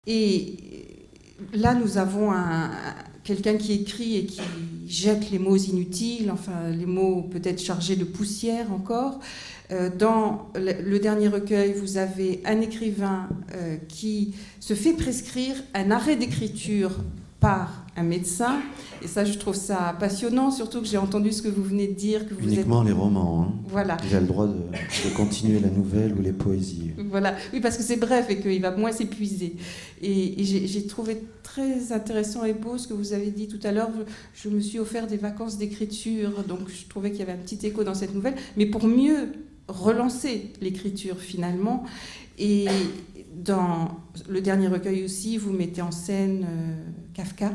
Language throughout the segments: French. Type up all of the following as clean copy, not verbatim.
Et là, nous avons quelqu'un qui écrit et qui jette les mots inutiles, enfin les mots peut-être chargés de poussière encore. Dans le dernier recueil, vous avez un écrivain qui se fait prescrire un arrêt d'écriture par un médecin. Et ça, je trouve ça passionnant, surtout que j'ai entendu ce que vous venez de dire. Que vous Uniquement les romans. Hein. Voilà. Il a le droit de continuer la nouvelle ou les poésies. Voilà. Oui, parce que c'est bref et qu'il va moins s'épuiser. Et j'ai trouvé très intéressant et beau ce que vous avez dit tout à l'heure. Je me suis offert des vacances d'écriture, donc je trouvais qu'il y avait un petit écho dans cette nouvelle, mais pour mieux relancer l'écriture finalement. Et dans le dernier recueil aussi, vous mettez en scène Kafka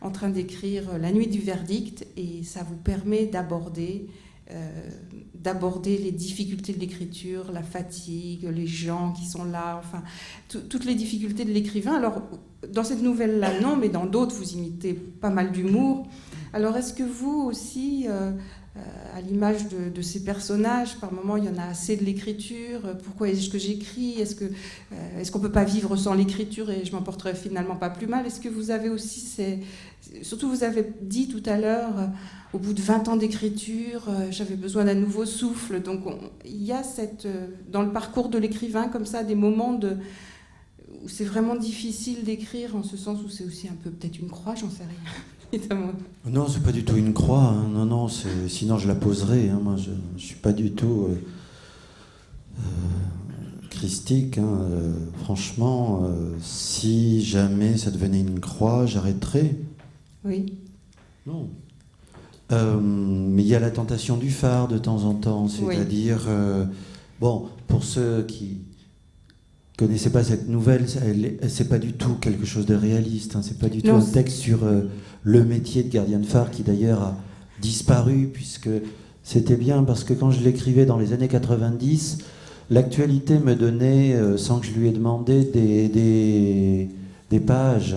en train d'écrire La nuit du verdict, et ça vous permet d'aborder les difficultés de l'écriture, la fatigue, les gens qui sont là, enfin, toutes les difficultés de l'écrivain. Alors, dans cette nouvelle-là, non, mais dans d'autres, vous imitez pas mal d'humour. Alors, est-ce que vous aussi, à l'image de ces personnages, par moments, il y en a assez de l'écriture, pourquoi est-ce que j'écris, est-ce qu'on ne peut pas vivre sans l'écriture et je m'en porterai finalement pas plus mal? Est-ce que vous avez aussi surtout, vous avez dit tout à l'heure, au bout de 20 ans d'écriture, j'avais besoin d'un nouveau souffle. Donc, il y a dans le parcours de l'écrivain, comme ça, des moments où c'est vraiment difficile d'écrire, en ce sens où c'est aussi un peu peut-être une croix, j'en sais rien. Non, c'est pas du tout une croix. Hein. Non, sinon je la poserais. Hein. Moi, je suis pas du tout christique. Hein. Franchement, si jamais ça devenait une croix, j'arrêterais. Oui. Non. Mais il y a la tentation du phare de temps en temps. C'est-à-dire, bon, pour ceux qui connaissaient pas cette nouvelle, c'est pas du tout quelque chose de réaliste. Hein. C'est pas du tout un texte sur le métier de gardien de phare, qui d'ailleurs a disparu, puisque c'était bien, parce que quand je l'écrivais dans les années 90, l'actualité me donnait, sans que je lui ai demandé, des pages,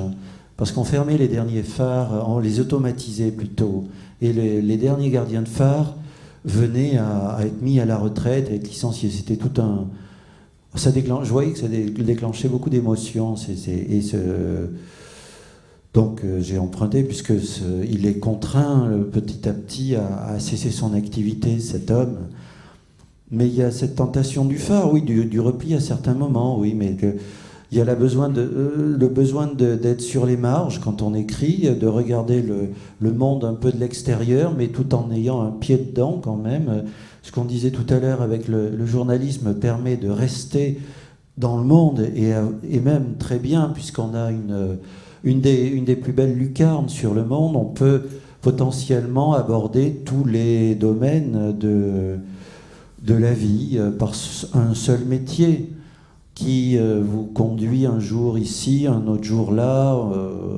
parce qu'on fermait les derniers phares, on les automatisait plutôt, et les derniers gardiens de phare venaient à être mis à la retraite, à être licenciés. C'était tout un... je voyais que ça déclenchait beaucoup d'émotions. Donc j'ai emprunté, puisqu'il est contraint petit à petit à cesser son activité, cet homme. Mais il y a cette tentation du phare, oui, du repli à certains moments, oui, mais il y a le besoin d'être sur les marges quand on écrit, de regarder le monde un peu de l'extérieur, mais tout en ayant un pied dedans quand même. Ce qu'on disait tout à l'heure avec le journalisme permet de rester dans le monde, et même très bien, puisqu'on a une des plus belles lucarnes sur le monde. On peut potentiellement aborder tous les domaines de la vie par un seul métier qui vous conduit un jour ici, un autre jour là,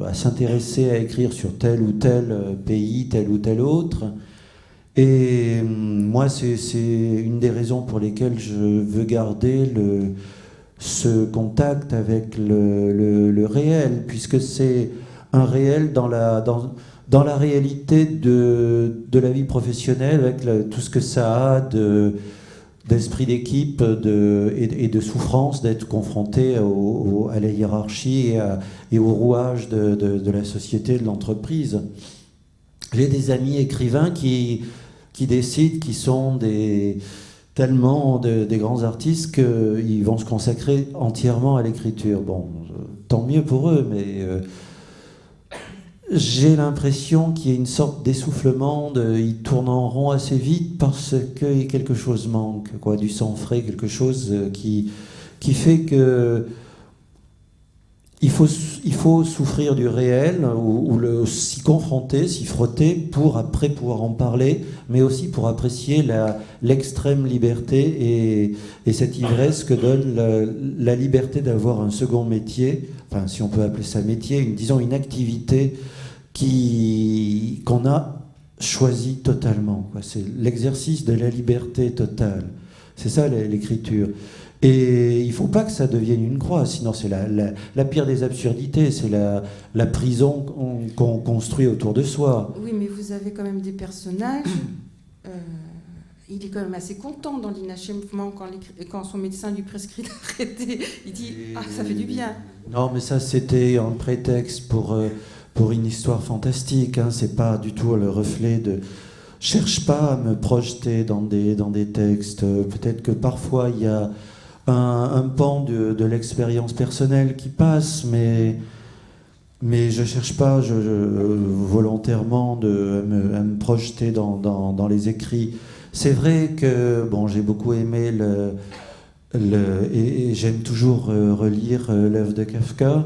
à s'intéresser à écrire sur tel ou tel pays, tel ou tel autre. Et moi, c'est une des raisons pour lesquelles je veux garder ce contact avec le réel, puisque c'est un réel dans la réalité de la vie professionnelle, avec tout ce que ça a d'esprit d'équipe et de souffrance d'être confronté à la hiérarchie et au rouage de la société, de l'entreprise. J'ai des amis écrivains qui décident qu'ils sont tellement des grands artistes qu'ils vont se consacrer entièrement à l'écriture. Bon, tant mieux pour eux, mais j'ai l'impression qu'il y a une sorte d'essoufflement, ils tournent en rond assez vite parce que quelque chose manque, du sang frais, quelque chose qui fait que il faut souffrir du réel, ou s'y confronter, s'y frotter, pour après pouvoir en parler, mais aussi pour apprécier l'extrême liberté et cette ivresse que donne la liberté d'avoir un second métier, enfin si on peut appeler ça métier, une activité qu'on a choisi totalement. C'est l'exercice de la liberté totale. C'est ça l'écriture. Et il ne faut pas que ça devienne une croix, sinon c'est la pire des absurdités, c'est la prison qu'on construit autour de soi. Oui, mais vous avez quand même des personnages il est quand même assez content dans l'inachèvement quand son médecin lui prescrit d'arrêter. Il dit « Ah, ça fait du bien ». Non, mais ça, c'était un prétexte pour une histoire fantastique. Hein. C'est pas du tout le reflet de... Je cherche pas à me projeter dans des textes. Peut-être que parfois, il y a un pan de l'expérience personnelle qui passe, mais je cherche pas volontairement à me projeter dans les écrits. C'est vrai que j'ai beaucoup aimé et j'aime toujours relire l'œuvre de Kafka.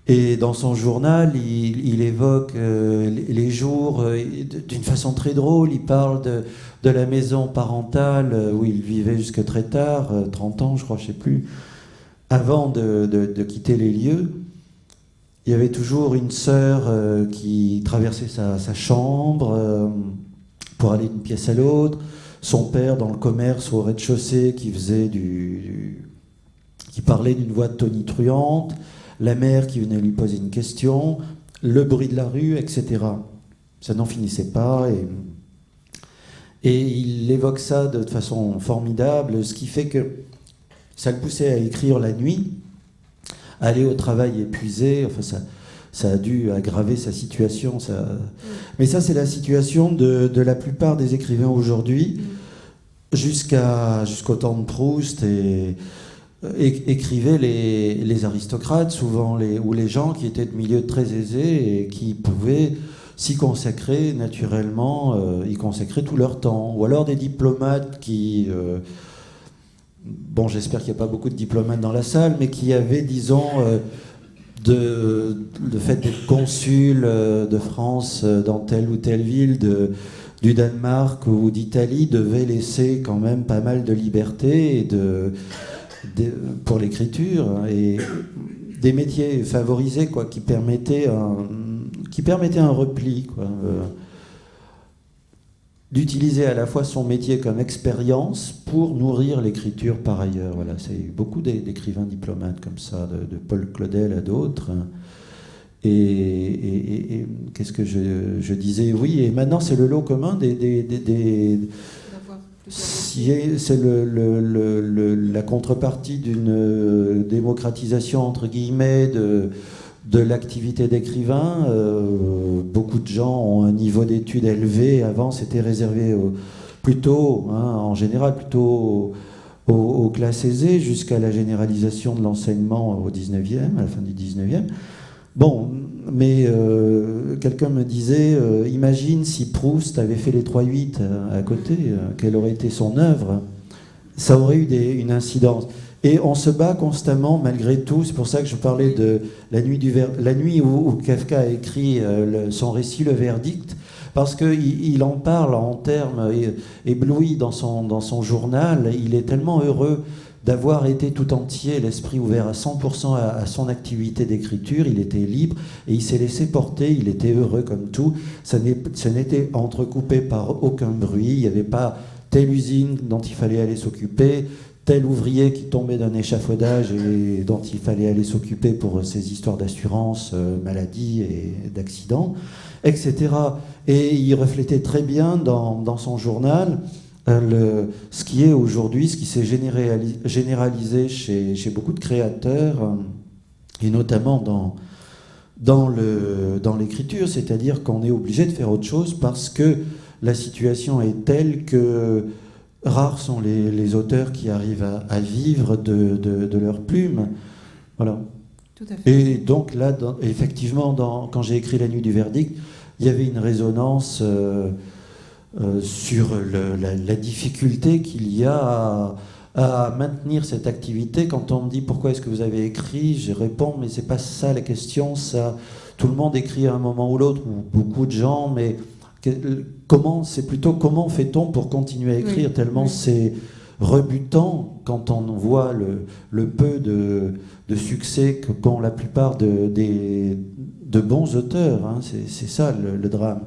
Et dans son journal, il évoque les jours d'une façon très drôle. Il parle de la maison parentale où il vivait jusque très tard, 30 ans je crois, je ne sais plus, avant de quitter les lieux. Il y avait toujours une sœur qui traversait sa chambre pour aller d'une pièce à l'autre. Son père dans le commerce au rez-de-chaussée qui faisait qui parlait d'une voix tonitruante. La mère qui venait lui poser une question, le bruit de la rue, etc. Ça n'en finissait pas. Et il évoque ça de façon formidable, ce qui fait que ça le poussait à écrire la nuit, aller au travail épuisé. Enfin, ça a dû aggraver sa situation. Mais ça, c'est la situation de la plupart des écrivains aujourd'hui, jusqu'au temps de Proust écrivaient les aristocrates, souvent, ou les gens qui étaient de milieux très aisés et qui pouvaient s'y consacrer naturellement, y consacrer tout leur temps. Ou alors des diplomates qui... j'espère qu'il n'y a pas beaucoup de diplomates dans la salle, mais qui avaient, disons, le fait d'être consul de France dans telle ou telle ville, du Danemark ou d'Italie, devait laisser quand même pas mal de liberté pour l'écriture et des métiers favorisés qui permettaient un repli, d'utiliser à la fois son métier comme expérience pour nourrir l'écriture par ailleurs. Voilà, c'est beaucoup d'écrivains diplomates comme ça, de Paul Claudel à d'autres. Et qu'est-ce que je disais? Oui, et maintenant c'est le lot commun c'est la contrepartie d'une démocratisation entre guillemets de l'activité d'écrivain. Beaucoup de gens ont un niveau d'études élevé. Avant, c'était réservé plutôt, en général, plutôt aux classes aisées, jusqu'à la généralisation de l'enseignement au 19e, à la fin du 19e. Mais quelqu'un me disait, imagine si Proust avait fait les 3-8 à côté, quelle aurait été son œuvre? Ça aurait eu une incidence. Et on se bat constamment, malgré tout. C'est pour ça que je parlais de la nuit où Kafka a écrit son récit, Le Verdict, parce qu'il en parle en termes éblouis dans son journal. Il est tellement heureux d'avoir été tout entier, l'esprit ouvert à 100% à son activité d'écriture. Il était libre et il s'est laissé porter. Il était heureux comme tout. Ça n'était entrecoupé par aucun bruit. Il n'y avait pas telle usine dont il fallait aller s'occuper, tel ouvrier qui tombait d'un échafaudage et dont il fallait aller s'occuper pour ses histoires d'assurance, maladie et d'accidents, etc. Et il reflétait très bien dans son journal ce qui est aujourd'hui, ce qui s'est généralisé chez beaucoup de créateurs, et notamment dans l'écriture, c'est-à-dire qu'on est obligé de faire autre chose parce que la situation est telle que rares sont les auteurs qui arrivent à vivre de leur plume. Voilà. Tout à fait. Et donc là, effectivement, quand j'ai écrit La Nuit du Verdict, il y avait une résonance sur la difficulté qu'il y a à maintenir cette activité. Quand on me dit pourquoi est-ce que vous avez écrit, je réponds mais c'est pas ça la question. Tout le monde écrit à un moment ou l'autre, ou beaucoup de gens, mais comment fait-on pour continuer à écrire? Oui, tellement oui. C'est rebutant quand on voit le peu de succès qu'ont la plupart de bons auteurs. Hein. C'est ça le drame.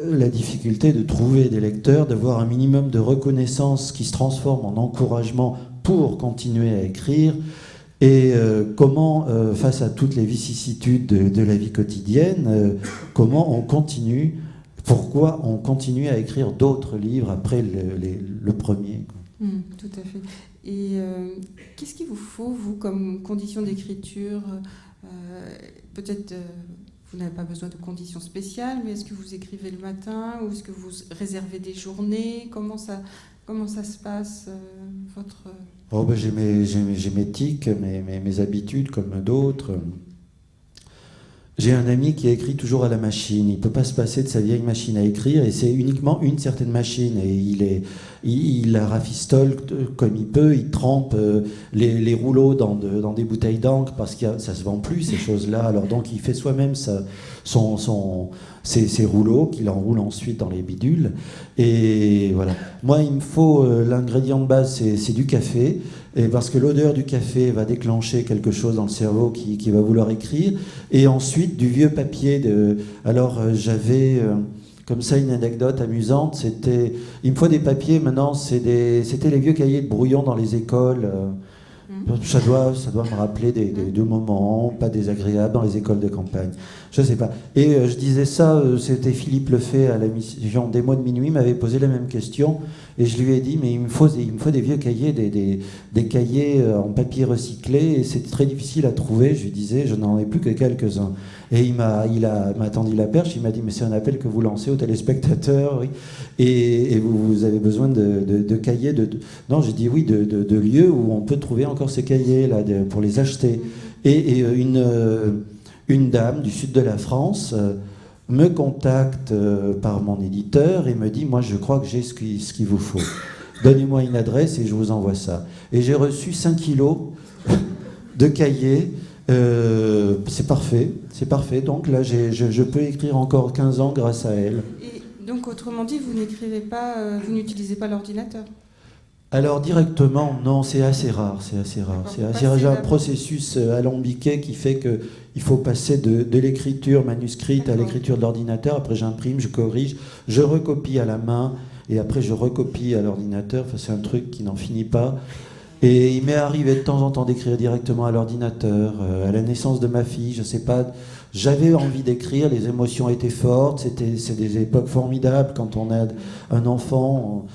La difficulté de trouver des lecteurs, d'avoir un minimum de reconnaissance qui se transforme en encouragement pour continuer à écrire, et comment, face à toutes les vicissitudes de la vie quotidienne, comment on continue pourquoi on continue à écrire d'autres livres après le premier, quoi. Tout à fait. Et qu'est-ce qu'il vous faut, vous, comme condition d'écriture? Peut-être vous n'avez pas besoin de conditions spéciales, mais est-ce que vous écrivez le matin ou est-ce que vous réservez des journées? Comment ça se passe, votre... Oh, ben, j'ai mes tics, mes habitudes comme d'autres. J'ai un ami qui écrit toujours à la machine. Il ne peut pas se passer de sa vieille machine à écrire, et c'est uniquement une certaine machine. Et il la rafistole comme il peut. Il trempe les rouleaux dans des bouteilles d'encre parce que ça ne se vend plus, ces choses-là. Alors donc il fait soi-même ses rouleaux qu'il enroule ensuite dans les bidules. Et voilà. Moi, il me faut l'ingrédient de base, c'est du café. Et parce que l'odeur du café va déclencher quelque chose dans le cerveau qui va vouloir écrire. Et ensuite, du vieux papier. Alors, j'avais comme ça une anecdote amusante. Il me faut des papiers, maintenant, c'était les vieux cahiers de brouillon dans les écoles. Ça doit me rappeler des moments pas désagréables dans les écoles de campagne. Je ne sais pas. Et je disais ça, c'était Philippe Lefay à la mission des mots de minuit, m'avait posé la même question. Et je lui ai dit, mais il me faut des vieux cahiers, des cahiers en papier recyclé. Et c'est très difficile à trouver. Je lui disais, je n'en ai plus que quelques-uns. Et il m'a tendu la perche. Il m'a dit, mais c'est un appel que vous lancez aux téléspectateurs. Oui. Et vous avez besoin de cahiers. Non, j'ai dit oui, de lieux où on peut trouver encore ces cahiers là, pour les acheter. Et une dame du sud de la France me contacte par mon éditeur et me dit, moi je crois que j'ai ce qu'il vous faut. Donnez-moi une adresse et je vous envoie ça. Et j'ai reçu 5 kilos de cahiers. C'est parfait. Donc là, je peux écrire encore 15 ans grâce à elle. Et donc, autrement dit, vous n'écrivez pas, vous n'utilisez pas l'ordinateur? Alors directement, non, c'est assez rare. J'ai un processus alambiqué qui fait qu'il faut passer de l'écriture manuscrite à l'écriture de l'ordinateur. Après, j'imprime, je corrige, je recopie à la main, et après, je recopie à l'ordinateur. Enfin, c'est un truc qui n'en finit pas. Et il m'est arrivé de temps en temps d'écrire directement à l'ordinateur. À la naissance de ma fille, je sais pas, j'avais envie d'écrire, les émotions étaient fortes, c'est des époques formidables quand on a un enfant.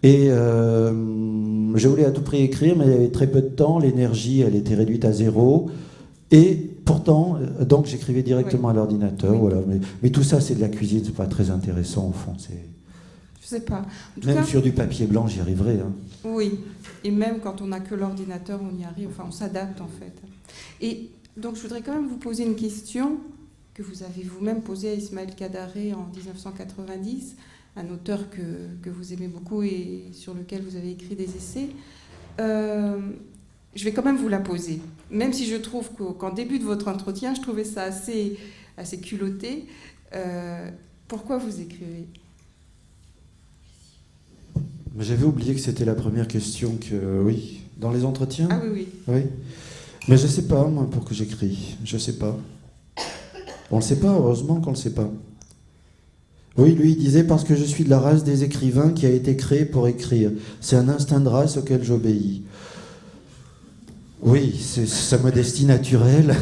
Et je voulais à tout prix écrire, mais il y avait très peu de temps, l'énergie, elle était réduite à 0. Et pourtant, donc j'écrivais directement à l'ordinateur. Voilà. Mais tout ça, c'est de la cuisine, c'est pas très intéressant au fond. Je sais pas. Même sur du papier blanc, j'y arriverai. Hein. Oui, et même quand on n'a que l'ordinateur, on y arrive. Enfin, on s'adapte en fait. Et donc, je voudrais quand même vous poser une question que vous avez vous-même posée à Ismaël Kadare en 1990, un auteur que vous aimez beaucoup et sur lequel vous avez écrit des essais. Je vais quand même vous la poser, même si je trouve qu'en début de votre entretien, je trouvais ça assez culotté. Pourquoi vous écrivez ? J'avais oublié que c'était la première question oui, dans les entretiens. Ah oui. Oui. Mais je sais pas, moi, pour que j'écris. Je sais pas. On le sait pas, heureusement qu'on le sait pas. Oui, lui, il disait, parce que je suis de la race des écrivains qui a été créée pour écrire. C'est un instinct de race auquel j'obéis. Oui, c'est sa modestie naturelle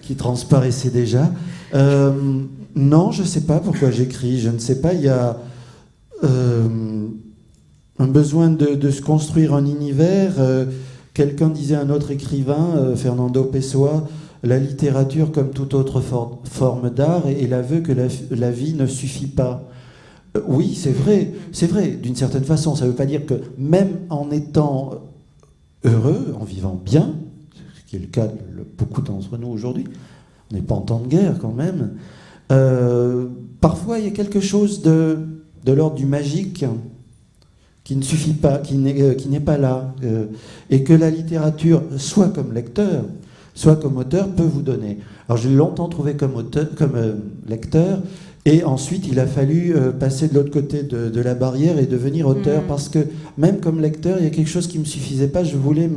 qui transparaissait déjà. Non, je sais pas pourquoi j'écris. Je ne sais pas, il y a un besoin de se construire un univers. Quelqu'un disait, un autre écrivain, Fernando Pessoa, la littérature comme toute autre forme d'art est l'aveu que la vie ne suffit pas. Oui, c'est vrai, d'une certaine façon. Ça ne veut pas dire que même en étant heureux, en vivant bien, ce qui est le cas de beaucoup d'entre nous aujourd'hui, on n'est pas en temps de guerre quand même, parfois il y a quelque chose de l'ordre du magique qui ne suffit pas, qui n'est pas là, et que la littérature, soit comme lecteur, soit comme auteur, peut vous donner. Alors j'ai longtemps trouvé comme lecteur, et ensuite il a fallu passer de l'autre côté de la barrière et devenir auteur, parce que même comme lecteur, il y a quelque chose qui ne me suffisait pas. Je voulais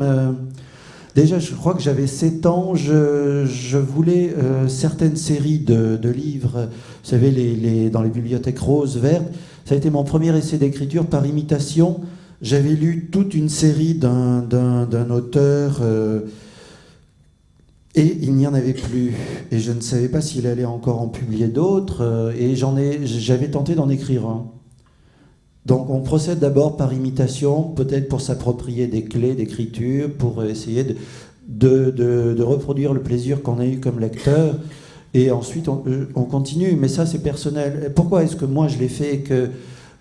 Déjà, je crois que j'avais 7 ans, je voulais certaines séries de livres, vous savez, dans les bibliothèques roses, vertes. Ça a été mon premier essai d'écriture par imitation. J'avais lu toute une série d'un auteur... Et il n'y en avait plus. Et je ne savais pas s'il allait encore en publier d'autres. Et j'avais tenté d'en écrire un. Donc on procède d'abord par imitation, peut-être pour s'approprier des clés d'écriture, pour essayer de reproduire le plaisir qu'on a eu comme lecteur. Et ensuite on continue. Mais ça c'est personnel. Pourquoi est-ce que moi je l'ai fait et que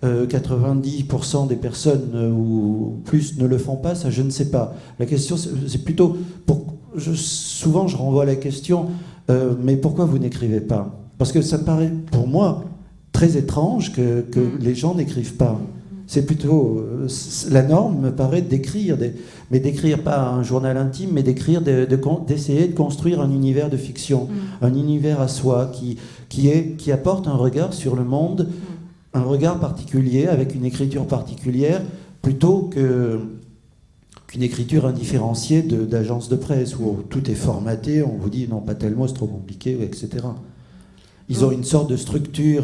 90% des personnes ou plus ne le font pas? Ça je ne sais pas. La question c'est plutôt... souvent, je renvoie la question, mais pourquoi vous n'écrivez pas? Parce que ça me paraît, pour moi, très étrange que les gens n'écrivent pas. C'est plutôt... la norme me paraît d'écrire, mais d'écrire pas un journal intime, mais d'écrire, d'essayer de construire un univers de fiction, un univers à soi, qui apporte un regard sur le monde, un regard particulier, avec une écriture particulière, plutôt qu'une écriture indifférenciée d'agence de presse où tout est formaté, on vous dit non, pas tel mot, c'est trop compliqué, etc. Ils ont une sorte de structure,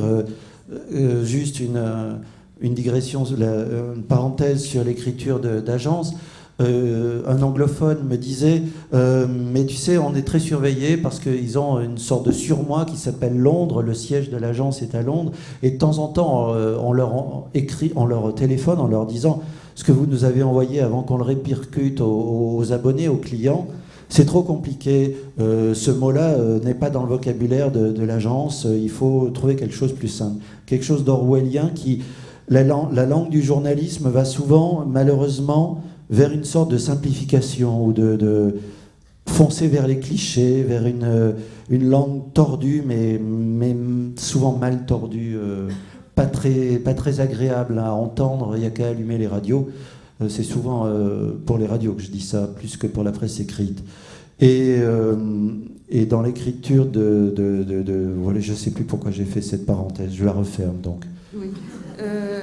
juste une digression, une parenthèse sur l'écriture d'agence. Un anglophone me disait mais tu sais, on est très surveillés parce qu'ils ont une sorte de surmoi qui s'appelle Londres, le siège de l'agence est à Londres, et de temps en temps on leur téléphone en leur disant ce que vous nous avez envoyé avant qu'on le répercute aux abonnés, aux clients, c'est trop compliqué, ce mot-là n'est pas dans le vocabulaire de l'agence, il faut trouver quelque chose de plus simple, quelque chose d'orwellien qui... La langue du journalisme va souvent, malheureusement, vers une sorte de simplification ou de foncer vers les clichés, vers une langue tordue, mais souvent mal tordue, pas très agréable à entendre. Il n'y a qu'à allumer les radios. C'est souvent pour les radios que je dis ça, plus que pour la presse écrite. Et dans l'écriture voilà, je ne sais plus pourquoi j'ai fait cette parenthèse, je la referme donc. Oui.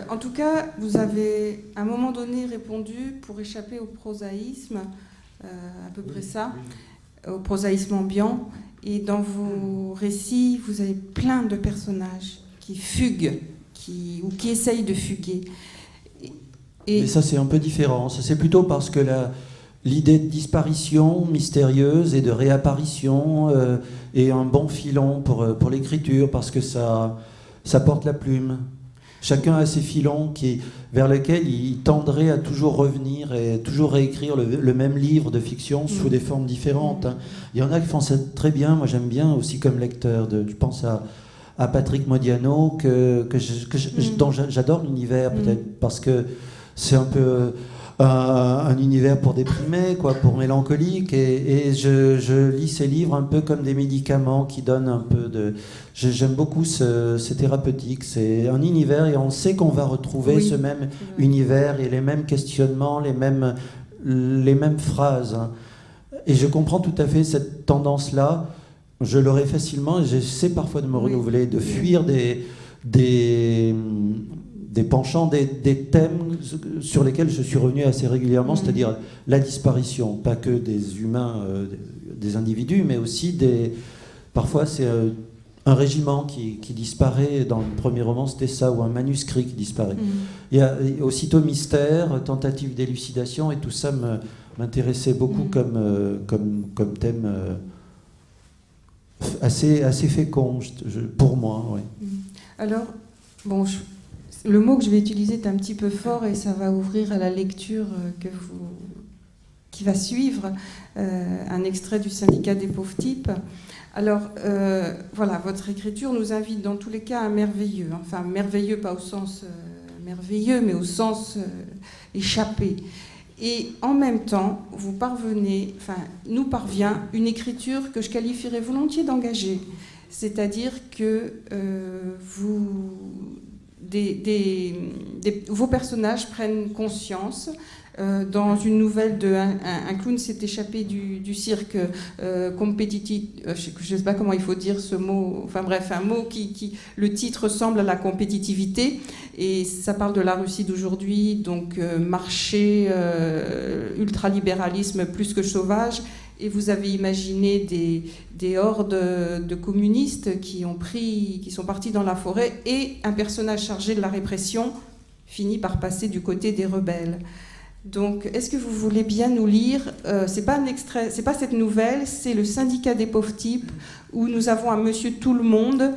En tout cas, vous avez à un moment donné répondu pour échapper au prosaïsme, à peu près ça, au prosaïsme ambiant. Et dans vos récits, vous avez plein de personnages qui fuguent, ou qui essayent de fuguer. Mais ça, c'est un peu différent. Ça, c'est plutôt parce que l'idée de disparition mystérieuse et de réapparition est un bon filon pour l'écriture, parce que ça porte la plume. Chacun a ses filons vers lesquels il tendrait à toujours revenir et toujours réécrire le même livre de fiction sous des formes différentes. Il y en a qui font ça très bien. Moi, j'aime bien aussi comme lecteur. Je pense à Patrick Modiano, dont j'adore l'univers, peut-être parce que c'est un peu un univers pour déprimés, pour mélancoliques. Et je lis ces livres un peu comme des médicaments qui donnent un peu de... J'aime beaucoup c'est thérapeutique, c'est un univers et on sait qu'on va retrouver ce même univers et les mêmes questionnements, les mêmes phrases. Et je comprends tout à fait cette tendance-là. Je l'aurais facilement et j'essaie parfois de me renouveler, de fuir des penchants, des thèmes sur lesquels je suis revenu assez régulièrement, c'est-à-dire la disparition, pas que des humains, des individus, mais aussi parfois c'est un régiment qui disparaît. Dans le premier roman, c'était ça, ou un manuscrit qui disparaît. Il y a aussitôt mystère, tentative d'élucidation, et tout ça m'intéressait beaucoup comme thème assez fécond, pour moi. Ouais. Alors, bon, le mot que je vais utiliser est un petit peu fort et ça va ouvrir à la lecture qui va suivre, un extrait du Syndicat des pauvres types. Alors, voilà, votre écriture nous invite dans tous les cas à un merveilleux. Enfin, merveilleux pas au sens merveilleux, mais au sens échappé. Et en même temps, nous parvient une écriture que je qualifierais volontiers d'engagée. C'est-à-dire que vos personnages prennent conscience. Dans une nouvelle un clown s'est échappé du cirque compétitif, je ne sais pas comment il faut dire ce mot, enfin bref, un mot qui le titre ressemble à la compétitivité, et ça parle de la Russie d'aujourd'hui, donc marché, ultralibéralisme plus que sauvage, et vous avez imaginé des hordes de communistes qui sont partis dans la forêt, et un personnage chargé de la répression finit par passer du côté des rebelles. Donc, est-ce que vous voulez bien nous lire c'est pas un extrait, c'est pas cette nouvelle, c'est le syndicat des pauvres types où nous avons un monsieur tout le monde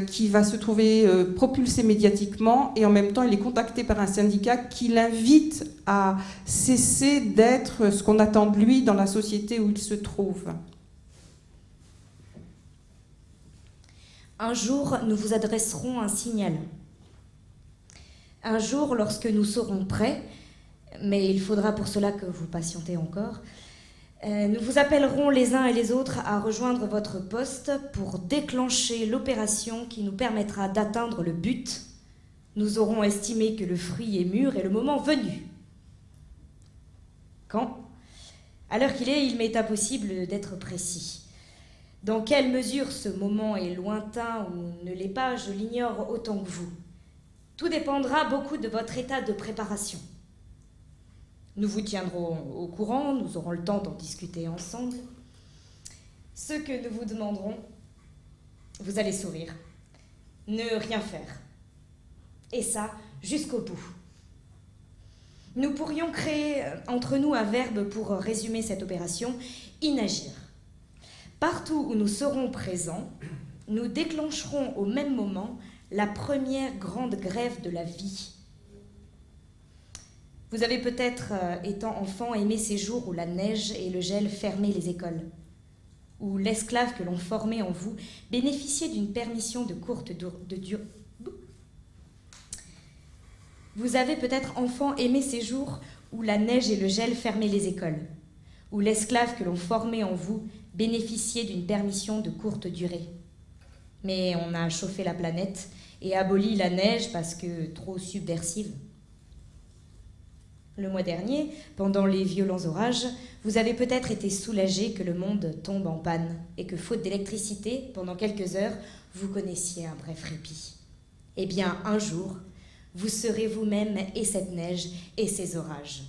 qui va se trouver propulsé médiatiquement et en même temps il est contacté par un syndicat qui l'invite à cesser d'être ce qu'on attend de lui dans la société où il se trouve. Un jour, nous vous adresserons un signal. Un jour, lorsque nous serons prêts, mais il faudra pour cela que vous patientez encore, nous vous appellerons les uns et les autres à rejoindre votre poste pour déclencher l'opération qui nous permettra d'atteindre le but. Nous aurons estimé que le fruit est mûr et le moment venu. Quand ? À l'heure qu'il est, il m'est impossible d'être précis. Dans quelle mesure ce moment est lointain ou ne l'est pas, je l'ignore autant que vous. Tout dépendra beaucoup de votre état de préparation. Nous vous tiendrons au courant, nous aurons le temps d'en discuter ensemble. Ce que nous vous demanderons, vous allez sourire, ne rien faire. Et ça, jusqu'au bout. Nous pourrions créer entre nous un verbe pour résumer cette opération, inagir. Partout où nous serons présents, nous déclencherons au même moment la première grande grève de la vie. Vous avez peut-être, étant enfant, aimé ces jours où la neige et le gel fermaient les écoles, où l'esclave que l'on formait en vous bénéficiait d'une permission de courte durée. Vous avez peut-être, enfant, aimé ces jours où la neige et le gel fermaient les écoles, où l'esclave que l'on formait en vous bénéficiait d'une permission de courte durée. Mais on a chauffé la planète et aboli la neige parce que trop subversive. Le mois dernier, pendant les violents orages, vous avez peut-être été soulagé que le monde tombe en panne et que, faute d'électricité, pendant quelques heures, vous connaissiez un bref répit. Eh bien, un jour, vous serez vous-même et cette neige et ces orages.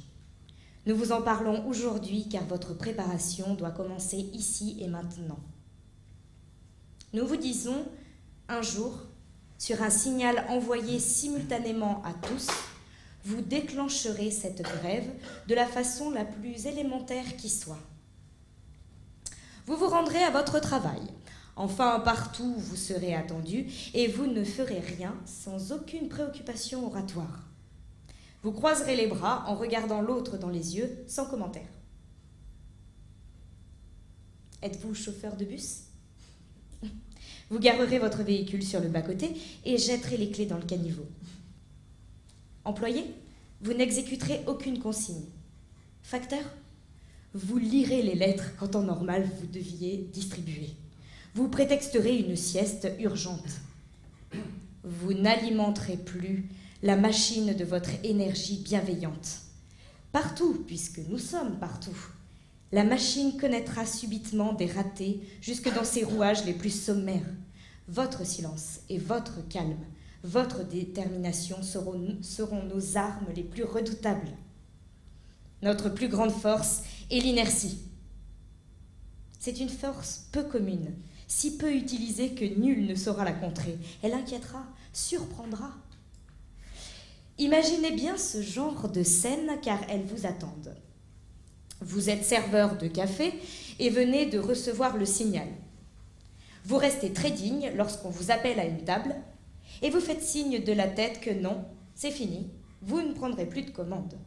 Nous vous en parlons aujourd'hui car votre préparation doit commencer ici et maintenant. Nous vous disons, un jour, sur un signal envoyé simultanément à tous, vous déclencherez cette grève de la façon la plus élémentaire qui soit. Vous vous rendrez à votre travail. Enfin, partout vous serez attendu et vous ne ferez rien sans aucune préoccupation oratoire. Vous croiserez les bras en regardant l'autre dans les yeux, sans commentaire. Êtes-vous chauffeur de bus ? Vous garerez votre véhicule sur le bas-côté et jetterez les clés dans le caniveau. Employé, vous n'exécuterez aucune consigne. Facteur, vous lirez les lettres qu'en temps normal vous deviez distribuer. Vous prétexterez une sieste urgente. Vous n'alimenterez plus la machine de votre énergie bienveillante. Partout, puisque nous sommes partout, la machine connaîtra subitement des ratés jusque dans ses rouages les plus sommaires. Votre silence et votre calme, votre détermination seront nos armes les plus redoutables. Notre plus grande force est l'inertie. C'est une force peu commune, si peu utilisée que nul ne saura la contrer. Elle inquiétera, surprendra. Imaginez bien ce genre de scène car elles vous attendent. Vous êtes serveur de café et venez de recevoir le signal. Vous restez très digne lorsqu'on vous appelle à une table et vous faites signe de la tête que non, c'est fini, vous ne prendrez plus de commandes.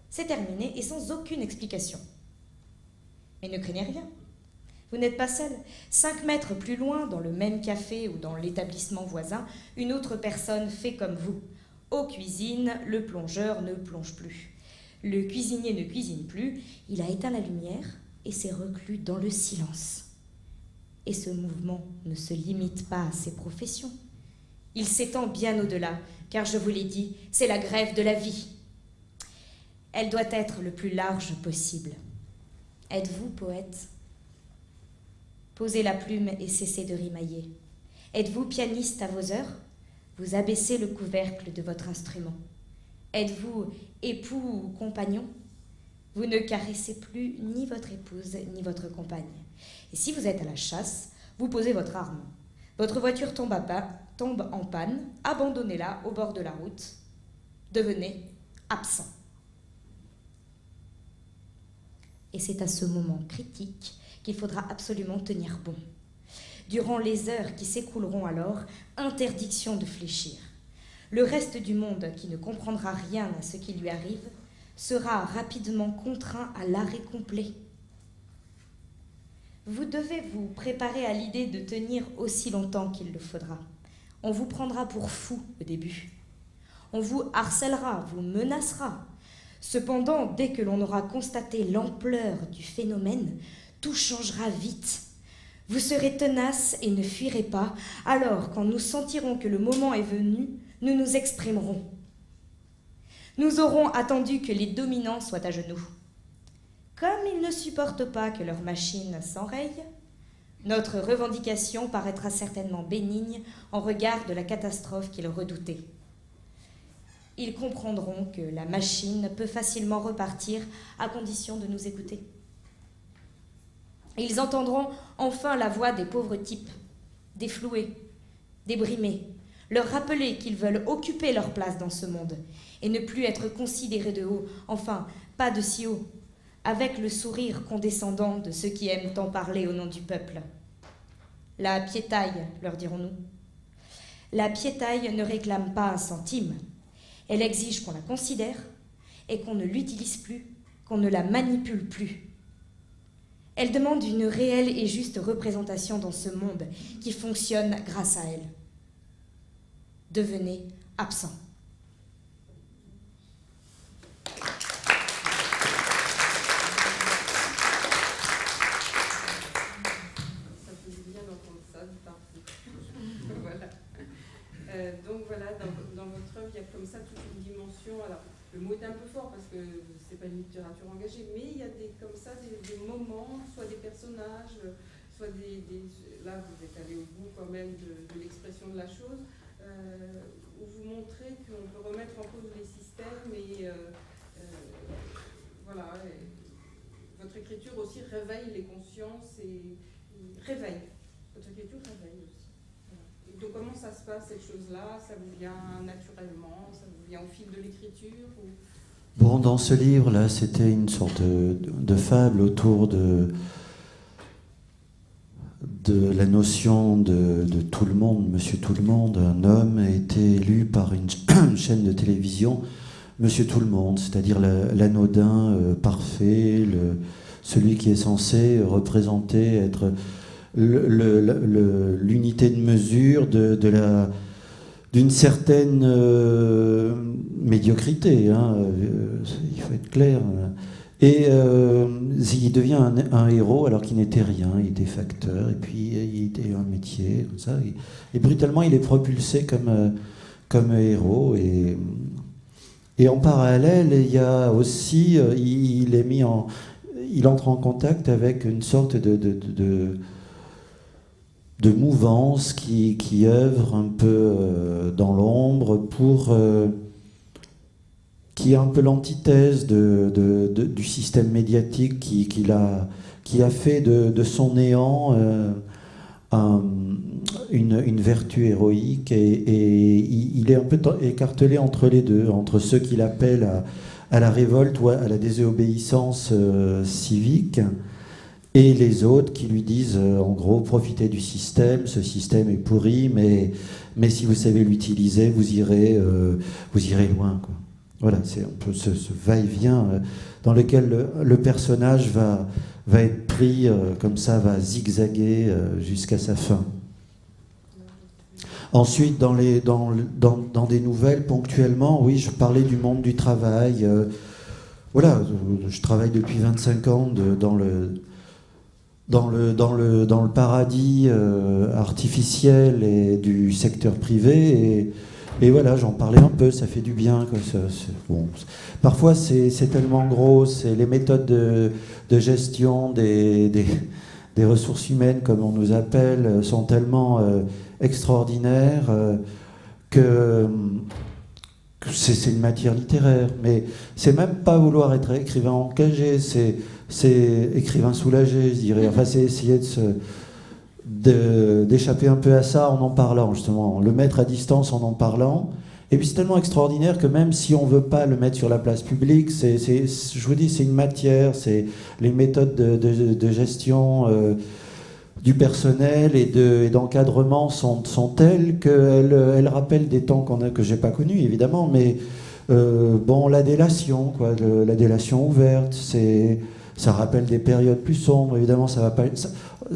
C'est terminé et sans aucune explication. Mais ne craignez rien. Vous n'êtes pas seul. 5 mètres plus loin, dans le même café ou dans l'établissement voisin, une autre personne fait comme vous. Aux cuisines, le plongeur ne plonge plus. Le cuisinier ne cuisine plus, il a éteint la lumière et s'est reclus dans le silence. Et ce mouvement ne se limite pas à ces professions. Il s'étend bien au-delà, car je vous l'ai dit, c'est la grève de la vie. Elle doit être le plus large possible. Êtes-vous poète ? Posez la plume et cessez de rimailler. Êtes-vous pianiste à vos heures ? Vous abaissez le couvercle de votre instrument. Êtes-vous époux ou compagnon ? Vous ne caressez plus ni votre épouse ni votre compagne. Et si vous êtes à la chasse, vous posez votre arme. Votre voiture tombe en panne, abandonnez-la au bord de la route. Devenez absent. Et c'est à ce moment critique qu'il faudra absolument tenir bon. Durant les heures qui s'écouleront alors, interdiction de fléchir. Le reste du monde, qui ne comprendra rien à ce qui lui arrive, sera rapidement contraint à l'arrêt complet. Vous devez vous préparer à l'idée de tenir aussi longtemps qu'il le faudra. On vous prendra pour fou au début. On vous harcèlera, vous menacera. Cependant, dès que l'on aura constaté l'ampleur du phénomène, tout changera vite. Vous serez tenace et ne fuirez pas. Alors, quand nous sentirons que le moment est venu, nous nous exprimerons. Nous aurons attendu que les dominants soient à genoux. Comme ils ne supportent pas que leur machine s'enraye, notre revendication paraîtra certainement bénigne en regard de la catastrophe qu'ils redoutaient. Ils comprendront que la machine peut facilement repartir à condition de nous écouter. Ils entendront enfin la voix des pauvres types, des floués, des brimés, leur rappeler qu'ils veulent occuper leur place dans ce monde et ne plus être considérés de haut, enfin, pas de si haut, avec le sourire condescendant de ceux qui aiment tant parler au nom du peuple. La piétaille, leur dirons-nous. La piétaille ne réclame pas un centime. Elle exige qu'on la considère et qu'on ne l'utilise plus, qu'on ne la manipule plus. Elle demande une réelle et juste représentation dans ce monde qui fonctionne grâce à elle. Devenez absent. Donc voilà, dans votre œuvre, il y a comme ça toute une dimension. Alors, le mot est un peu fort parce que c'est pas une littérature engagée, mais il y a comme ça des moments, soit des personnages, soit là, vous êtes allé au bout quand même de l'expression de la chose, où vous montrez qu'on peut remettre en cause les systèmes et voilà. Et votre écriture aussi réveille les consciences et réveille. Votre écriture réveille aussi. Donc comment ça se passe, cette chose-là? Ça vous vient naturellement? Ça vous vient au fil de l'écriture ou... Bon, dans ce livre-là, c'était une sorte de fable autour de la notion de tout le monde, Monsieur Tout le Monde. Un homme a été élu par une chaîne de télévision, Monsieur Tout le Monde, c'est-à-dire l'anodin parfait, celui qui est censé représenter, être... l'unité de mesure d'une certaine médiocrité, hein, il faut être clair. Et il devient un héros alors qu'il n'était rien, il était facteur, et puis il était un métier, comme ça, et brutalement il est propulsé comme héros. Et en parallèle, il y a aussi, il entre en contact avec une sorte de mouvance qui œuvre un peu dans l'ombre qui est un peu l'antithèse du système médiatique qui a fait de son néant une vertu héroïque et il est un peu écartelé entre les deux, entre ceux qu'il appelle à la révolte ou à la désobéissance civique et les autres qui lui disent, en gros, profitez du système, ce système est pourri, mais si vous savez l'utiliser, vous irez loin, quoi. Voilà, c'est un peu ce va-et-vient dans lequel le personnage va être pris comme ça, va zigzaguer jusqu'à sa fin. Ensuite, dans des nouvelles, ponctuellement, oui, je parlais du monde du travail. Voilà, je travaille depuis 25 ans dans le paradis artificiel et du secteur privé et voilà, j'en parlais un peu, ça fait du bien. Bon. Parfois c'est tellement gros, c'est les méthodes de gestion des ressources humaines, comme on nous appelle, sont tellement extraordinaires que c'est une matière littéraire. Mais c'est même pas vouloir être écrivain engagé, c'est écrivain soulagé, je dirais. Enfin, c'est essayer d'échapper un peu à ça en parlant, justement. Le mettre à distance en parlant Et puis c'est tellement extraordinaire que même si on ne veut pas le mettre sur la place publique, je vous dis, c'est une matière, c'est les méthodes de gestion du personnel et d'encadrement sont telles qu'elles rappellent des temps que je n'ai pas connus, évidemment, mais la délation, quoi, la délation ouverte, ça rappelle des périodes plus sombres, évidemment, ça va pas...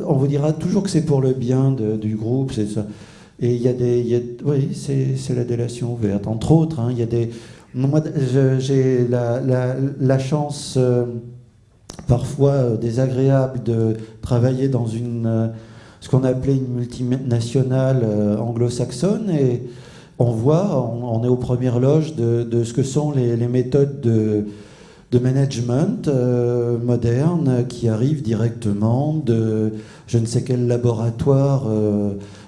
on vous dira toujours que c'est pour le bien du groupe, c'est ça. Et oui, c'est la délation ouverte. Entre autres, hein, il y a des... Moi, j'ai la chance, parfois désagréable, de travailler dans ce qu'on appelait une multinationale anglo-saxonne, et on est aux premières loges de ce que sont les méthodes de management moderne qui arrivent directement de je ne sais quel laboratoire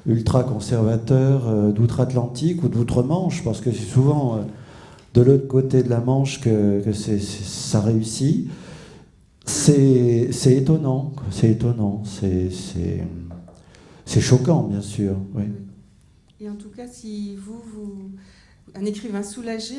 ultra-conservateur d'outre-Atlantique ou d'outre-Manche, parce que c'est souvent de l'autre côté de la Manche que ça réussit. C'est étonnant, c'est étonnant, c'est choquant, bien sûr. Oui. Et en tout cas, si un écrivain soulagé,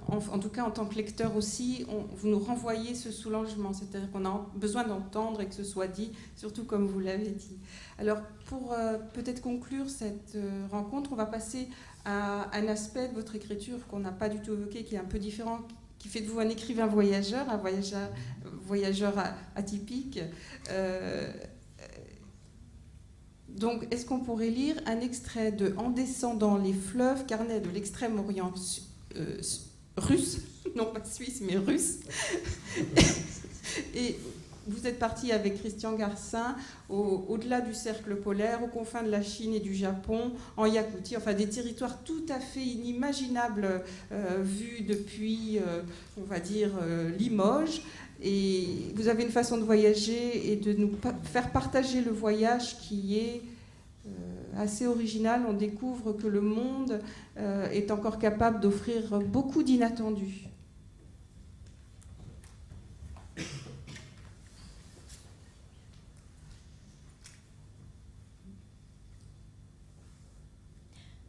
en tout cas en tant que lecteur aussi, vous nous renvoyez ce soulagement, c'est-à-dire qu'on a besoin d'entendre et que ce soit dit, surtout comme vous l'avez dit. Alors, pour peut-être conclure cette rencontre, on va passer à un aspect de votre écriture qu'on n'a pas du tout évoqué, qui est un peu différent, qui fait de vous un écrivain voyageur, un voyageur atypique. Donc, est-ce qu'on pourrait lire un extrait de En descendant les fleuves, carnet de l'extrême-orient russe, non pas suisse, mais russe. Et vous êtes parti avec Christian Garcin au-delà du cercle polaire, aux confins de la Chine et du Japon, en Yakoutie, enfin des territoires tout à fait inimaginables vus depuis, on va dire, Limoges. Et vous avez une façon de voyager et de nous faire partager le voyage qui est assez original. On découvre que le monde est encore capable d'offrir beaucoup d'inattendus.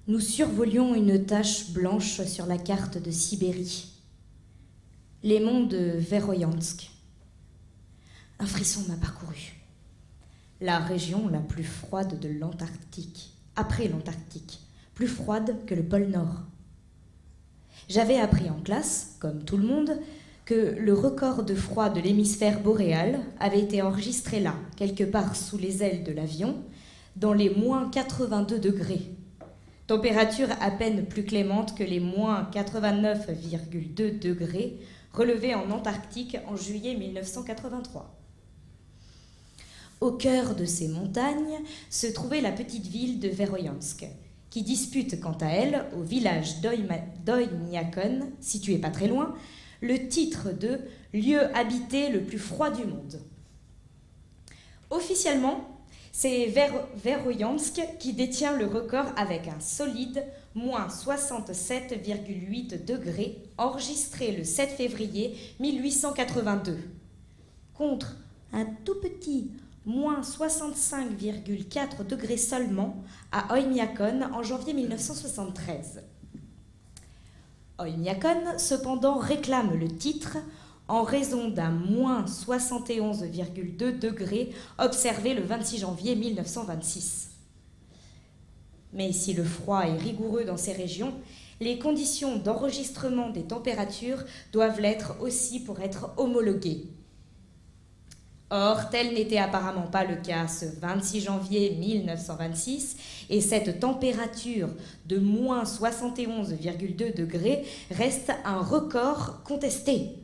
Nous survolions une tache blanche sur la carte de Sibérie. Les monts de Veroyansk. Un frisson m'a parcouru. La région la plus froide de l'Antarctique, après l'Antarctique, plus froide que le pôle Nord. J'avais appris en classe, comme tout le monde, que le record de froid de l'hémisphère boréal avait été enregistré là, quelque part sous les ailes de l'avion, dans les moins 82 degrés. Température à peine plus clémente que les moins 89,2 degrés relevés en Antarctique en juillet 1983. Au cœur de ces montagnes se trouvait la petite ville de Veroyansk, qui dispute quant à elle, au village d'Oymyakon, situé pas très loin, le titre de « lieu habité le plus froid du monde ». Officiellement, c'est Veroyansk qui détient le record avec un solide moins 67,8 degrés enregistré le 7 février 1882, contre un tout petit moins 65,4 degrés seulement à Oymyakon en janvier 1973. Oymyakon, cependant, réclame le titre en raison d'un moins 71,2 degrés observé le 26 janvier 1926. Mais si le froid est rigoureux dans ces régions, les conditions d'enregistrement des températures doivent l'être aussi pour être homologuées. Or, tel n'était apparemment pas le cas ce 26 janvier 1926, et cette température de moins 71,2 degrés reste un record contesté.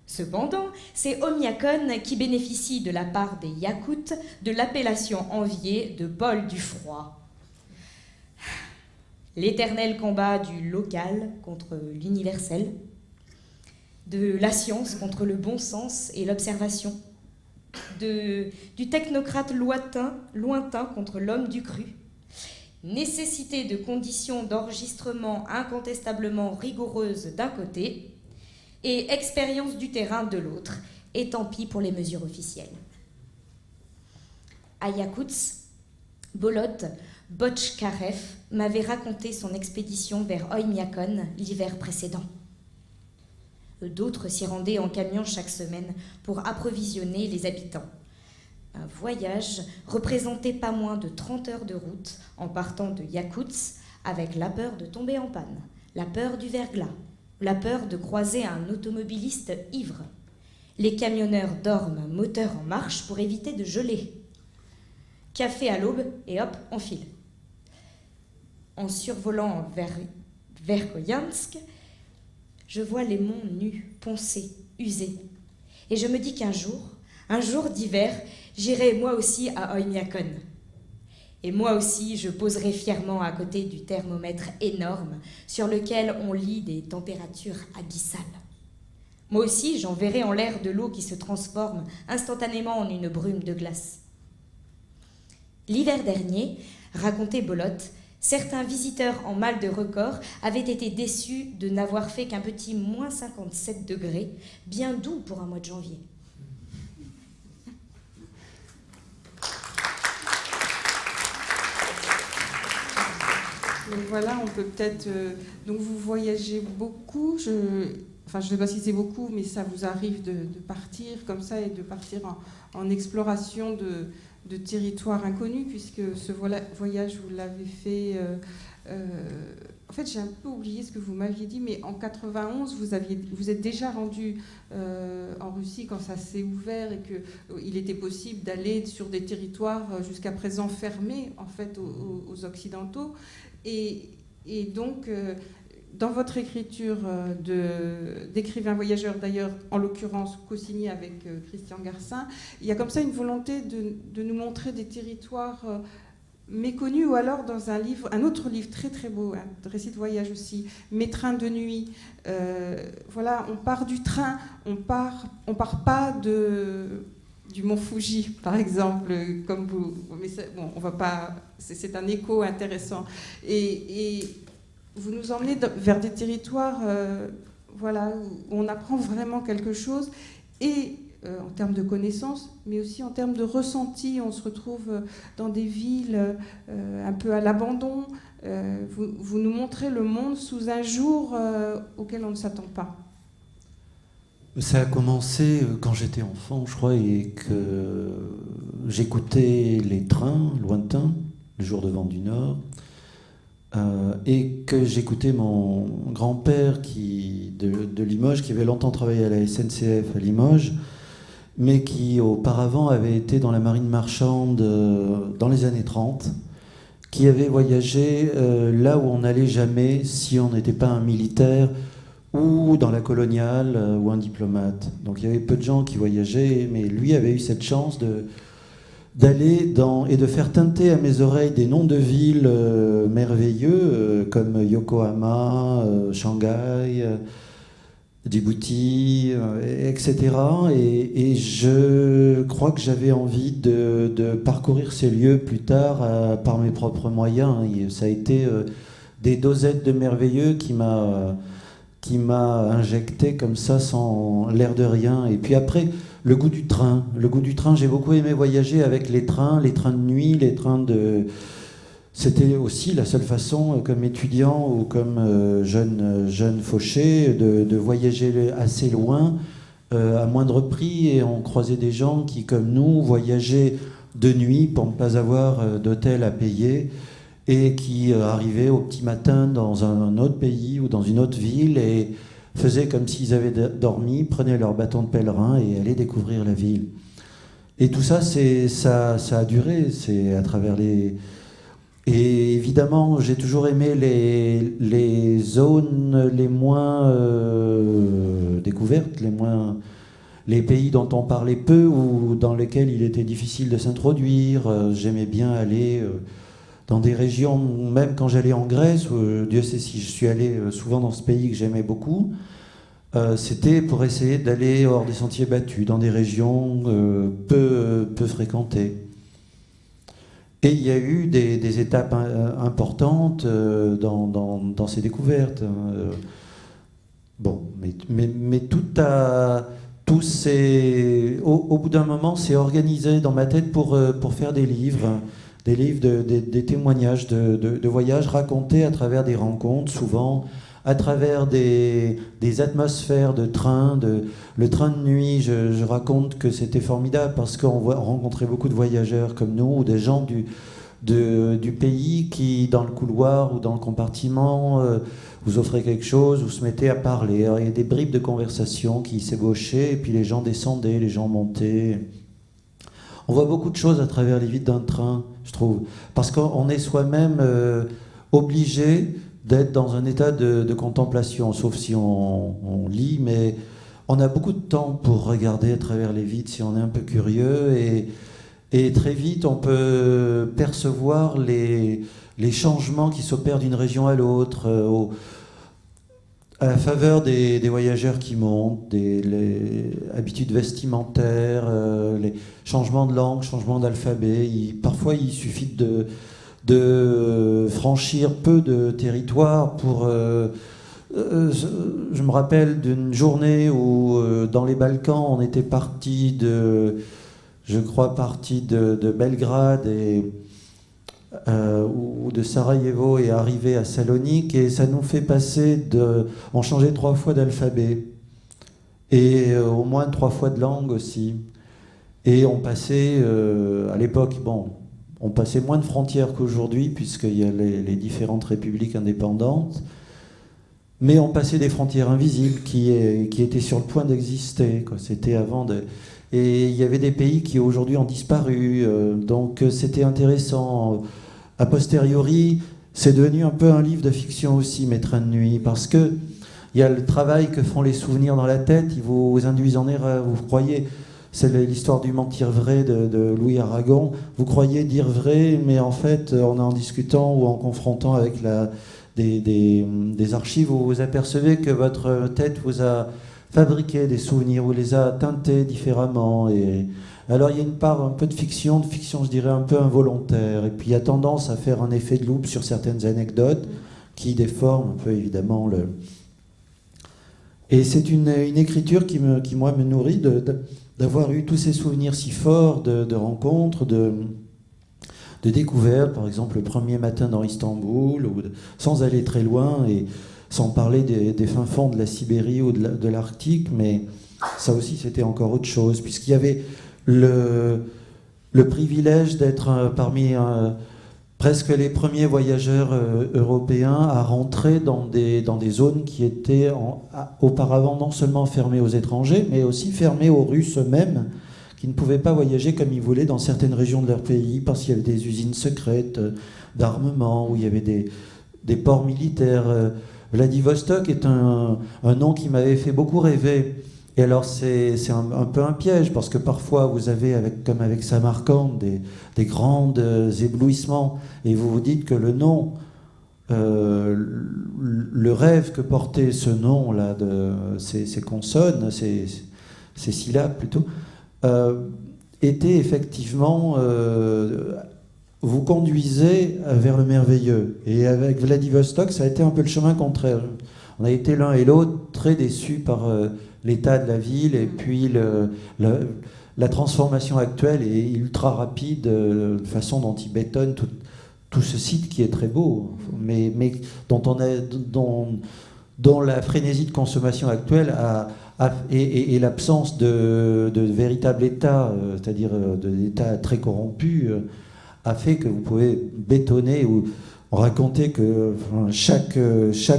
Cependant, c'est Oymyakon qui bénéficie de la part des Yakoutes de l'appellation enviée de bol du froid. L'éternel combat du local contre l'universel, de la science contre le bon sens et l'observation, du technocrate lointain contre l'homme du cru, nécessité de conditions d'enregistrement incontestablement rigoureuses d'un côté et expérience du terrain de l'autre, et tant pis pour les mesures officielles. À Yakutsk, Bolot Botchkarev m'avait raconté son expédition vers Oymyakon l'hiver précédent. D'autres s'y rendaient en camion chaque semaine pour approvisionner les habitants. Un voyage représentait pas moins de 30 heures de route en partant de Yakoutsk avec la peur de tomber en panne, la peur du verglas, la peur de croiser un automobiliste ivre. Les camionneurs dorment moteur en marche pour éviter de geler. Café à l'aube et hop, on file. En survolant Verkhoyansk, je vois les monts nus, poncés, usés. Et je me dis qu'un jour d'hiver, j'irai moi aussi à Oymyakon. Et moi aussi, je poserai fièrement à côté du thermomètre énorme sur lequel on lit des températures abyssales. Moi aussi, j'enverrai en l'air de l'eau qui se transforme instantanément en une brume de glace. L'hiver dernier, racontait Bolot, certains visiteurs en mal de record avaient été déçus de n'avoir fait qu'un petit moins 57 degrés, bien doux pour un mois de janvier. Donc voilà, on peut peut-être... donc vous voyagez beaucoup, je ne sais pas si c'est beaucoup, mais ça vous arrive de partir comme ça et de partir en exploration de territoires inconnus, puisque ce voyage, vous l'avez fait... en fait, j'ai un peu oublié ce que vous m'aviez dit, mais en 91, vous êtes déjà rendu en Russie quand ça s'est ouvert et qu'il était possible d'aller sur des territoires jusqu'à présent fermés, en fait, aux Occidentaux. Et donc, dans votre écriture d'écrivain voyageur, d'ailleurs, en l'occurrence co-signé avec Christian Garcin, il y a comme ça une volonté de nous montrer des territoires méconnus, ou alors dans un autre livre très très beau, un récit de voyage aussi, Mes trains de nuit. Voilà, on part du train, on part pas du mont Fuji, par exemple, comme vous. Mais bon, on va pas. C'est un écho intéressant. Et vous nous emmenez vers des territoires, voilà, où on apprend vraiment quelque chose, et en termes de connaissances, mais aussi en termes de ressenti. On se retrouve dans des villes un peu à l'abandon. Vous nous montrez le monde sous un jour auquel on ne s'attend pas. Ça a commencé quand j'étais enfant, je crois, et que j'écoutais les trains lointains, le jour de vent du Nord, et que j'écoutais mon grand-père de Limoges, qui avait longtemps travaillé à la SNCF à Limoges, mais qui auparavant avait été dans la marine marchande dans les années 30, qui avait voyagé là où on n'allait jamais si on n'était pas un militaire ou dans la coloniale ou un diplomate. Donc il y avait peu de gens qui voyageaient, mais lui avait eu cette chance d'aller et de faire teinter à mes oreilles des noms de villes merveilleux comme Yokohama, Shanghai, Djibouti, etc. Et je crois que j'avais envie de parcourir ces lieux plus tard par mes propres moyens. Et ça a été des dosettes de merveilleux qui m'a injecté comme ça sans l'air de rien. Et puis après, le goût du train. Le goût du train, j'ai beaucoup aimé voyager avec les trains de nuit, les trains de... C'était aussi la seule façon, comme étudiant ou comme jeune fauché, de voyager assez loin, à moindre prix. Et on croisait des gens qui, comme nous, voyageaient de nuit pour ne pas avoir d'hôtel à payer, et qui arrivaient au petit matin dans un autre pays ou dans une autre ville et faisaient comme s'ils avaient dormi, prenaient leur bâton de pèlerin et allaient découvrir la ville. Et tout ça, ça a duré, c'est à travers les... Et évidemment, j'ai toujours aimé les zones les moins découvertes, les pays dont on parlait peu ou dans lesquels il était difficile de s'introduire. J'aimais bien aller dans des régions, même quand j'allais en Grèce, Dieu sait si je suis allé souvent dans ce pays que j'aimais beaucoup, c'était pour essayer d'aller hors des sentiers battus, dans des régions peu fréquentées. Et il y a eu des étapes importantes dans ces découvertes. Bon, mais tout s'est... Au bout d'un moment, c'est organisé dans ma tête pour faire des livres des livres, des témoignages de voyages racontés à travers des rencontres, souvent à travers des atmosphères de train, le train de nuit. Je raconte que c'était formidable parce qu'on rencontrait beaucoup de voyageurs comme nous, ou des gens du pays qui, dans le couloir ou dans le compartiment, vous offraient quelque chose, vous se mettez à parler. Alors, il y a des bribes de conversation qui s'ébauchaient, et puis les gens descendaient, les gens montaient. On voit beaucoup de choses à travers les vitres d'un train, je trouve, parce qu'on est soi-même obligé d'être dans un état de contemplation, sauf si on lit, mais on a beaucoup de temps pour regarder à travers les vitres si on est un peu curieux, et très vite on peut percevoir les changements qui s'opèrent d'une région à l'autre, à la faveur des voyageurs qui montent, les habitudes vestimentaires, les changements de langue, changements d'alphabet. Parfois il suffit de franchir peu de territoire pour... je me rappelle d'une journée où dans les Balkans on était parti de Belgrade ou de Sarajevo et arrivé à Salonique, et ça nous fait passer on changeait 3 fois d'alphabet et au moins 3 fois de langue aussi, et on passait à l'époque, on passait moins de frontières qu'aujourd'hui puisqu'il y a les différentes républiques indépendantes, mais on passait des frontières invisibles qui étaient sur le point d'exister, quoi. C'était avant de... Et il y avait des pays qui aujourd'hui ont disparu, donc c'était intéressant. A posteriori, c'est devenu un peu un livre de fiction aussi, Mes trains de nuit, parce que il y a le travail que font les souvenirs dans la tête, ils vous induisent en erreur, vous croyez, c'est l'histoire du mentir vrai de Louis Aragon, vous croyez dire vrai, mais en fait, en discutant ou en confrontant avec des archives, vous vous apercevez que votre tête vous a fabriqué des souvenirs, vous les a teintés différemment. Et alors il y a une part un peu de fiction je dirais un peu involontaire, et puis il y a tendance à faire un effet de loupe sur certaines anecdotes qui déforment un peu évidemment Et c'est une écriture qui moi me nourrit d'avoir eu tous ces souvenirs si forts de rencontres, de découvertes, par exemple le premier matin dans Istanbul, sans aller très loin, et sans parler des fins fonds de la Sibérie ou de l'Arctique, mais ça aussi c'était encore autre chose, puisqu'il y avait le privilège d'être parmi presque les premiers voyageurs européens à rentrer dans des zones qui étaient auparavant non seulement fermées aux étrangers, mais aussi fermées aux Russes eux-mêmes, qui ne pouvaient pas voyager comme ils voulaient dans certaines régions de leur pays, parce qu'il y avait des usines secrètes d'armement, où il y avait des ports militaires. Vladivostok est un nom qui m'avait fait beaucoup rêver. Et alors c'est un peu un piège, parce que parfois vous avez, comme avec Samarcande, des grands éblouissements, et vous vous dites que le nom, le rêve que portait ce nom-là, ces consonnes, ces syllabes plutôt, était effectivement... vous conduisait vers le merveilleux. Et avec Vladivostok, ça a été un peu le chemin contraire. On a été l'un et l'autre très déçus par l'état de la ville, et puis la transformation actuelle est ultra rapide, la façon dont ils bétonnent tout ce site qui est très beau, mais dont la frénésie de consommation actuelle et l'absence de véritable état, c'est-à-dire de l'état très corrompu, a fait que vous pouvez bétonner, ou raconter que chaque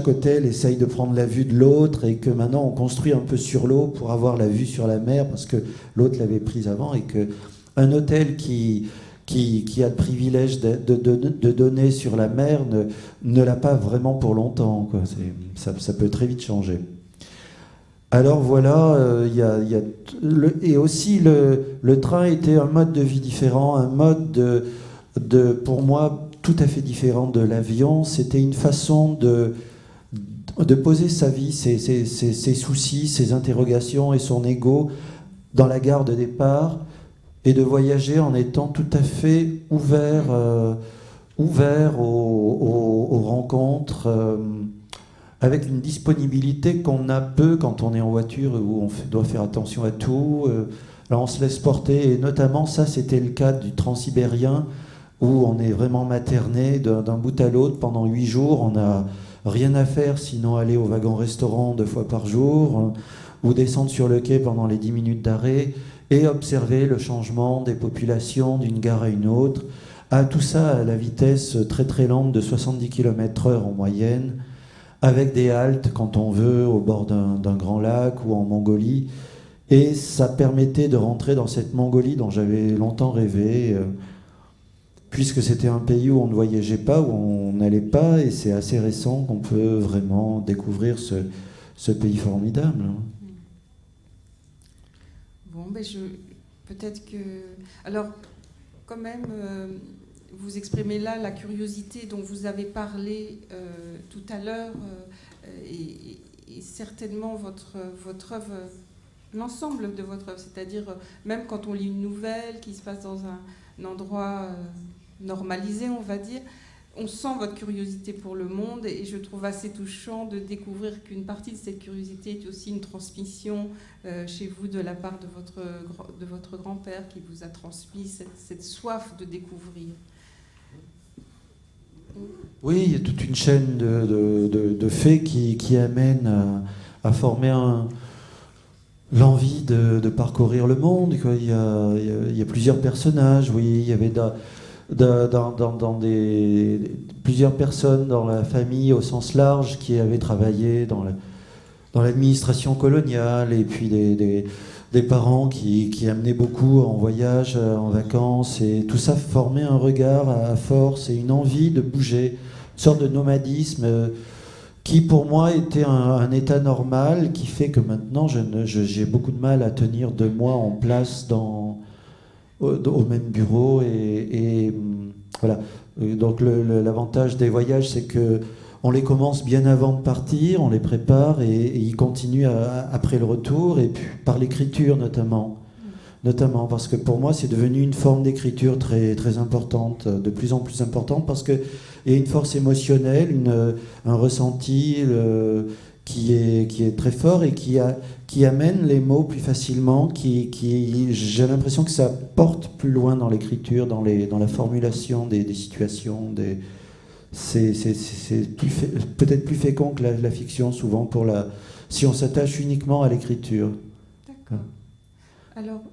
hôtel essaye de prendre la vue de l'autre, et que maintenant on construit un peu sur l'eau pour avoir la vue sur la mer parce que l'autre l'avait prise avant, et qu'un hôtel qui a le privilège de donner sur la mer ne l'a pas vraiment pour longtemps, quoi. Ça peut très vite changer. Alors voilà, et aussi le train était un mode de vie différent, un mode pour moi tout à fait différent de l'avion. C'était une façon de poser sa vie, ses soucis, ses interrogations et son ego dans la gare de départ, et de voyager en étant tout à fait ouvert aux rencontres, avec une disponibilité qu'on a peu quand on est en voiture, où on doit faire attention à tout. Alors on se laisse porter, et notamment ça c'était le cas du transsibérien, où on est vraiment materné d'un bout à l'autre pendant 8 jours. On n'a rien à faire sinon aller au wagon-restaurant 2 fois par jour, ou descendre sur le quai pendant les 10 minutes d'arrêt et observer le changement des populations d'une gare à une autre. Tout ça à la vitesse très très lente de 70 km/h en moyenne, avec des haltes quand on veut au bord d'un grand lac ou en Mongolie. Et ça permettait de rentrer dans cette Mongolie dont j'avais longtemps rêvé, puisque c'était un pays où on ne voyageait pas, où on n'allait pas, et c'est assez récent qu'on peut vraiment découvrir ce pays formidable. Bon, ben peut-être que... Alors, quand même, vous exprimez là la curiosité dont vous avez parlé tout à l'heure, et certainement votre œuvre, l'ensemble de votre œuvre, c'est-à-dire même quand on lit une nouvelle qui se passe dans un endroit normalisé, on va dire, on sent votre curiosité pour le monde, et je trouve assez touchant de découvrir qu'une partie de cette curiosité est aussi une transmission chez vous de la part de votre grand-père qui vous a transmis cette soif de découvrir. Oui, il y a toute une chaîne de faits qui amènent à former l'envie de parcourir le monde. Quoi. Il y a plusieurs personnages, oui, il y avait plusieurs personnes dans la famille au sens large qui avaient travaillé dans l'administration coloniale, et puis des parents qui amenaient beaucoup en voyage, en vacances, et tout ça formait un regard à force et une envie de bouger, une sorte de nomadisme qui pour moi était un état normal, qui fait que maintenant j'ai beaucoup de mal à tenir 2 mois en place au même bureau, et voilà. Donc l'avantage des voyages, c'est que on les commence bien avant de partir, on les prépare, et ils continuent après le retour, et puis par l'écriture notamment, parce que pour moi c'est devenu une forme d'écriture très, très importante, de plus en plus importante, parce qu'il y a une force émotionnelle, un ressenti qui est très fort, et qui amène les mots plus facilement, j'ai l'impression que ça porte plus loin dans l'écriture, dans la formulation des situations, c'est peut-être plus fécond que la fiction souvent, si on s'attache uniquement à l'écriture. D'accord. Alors...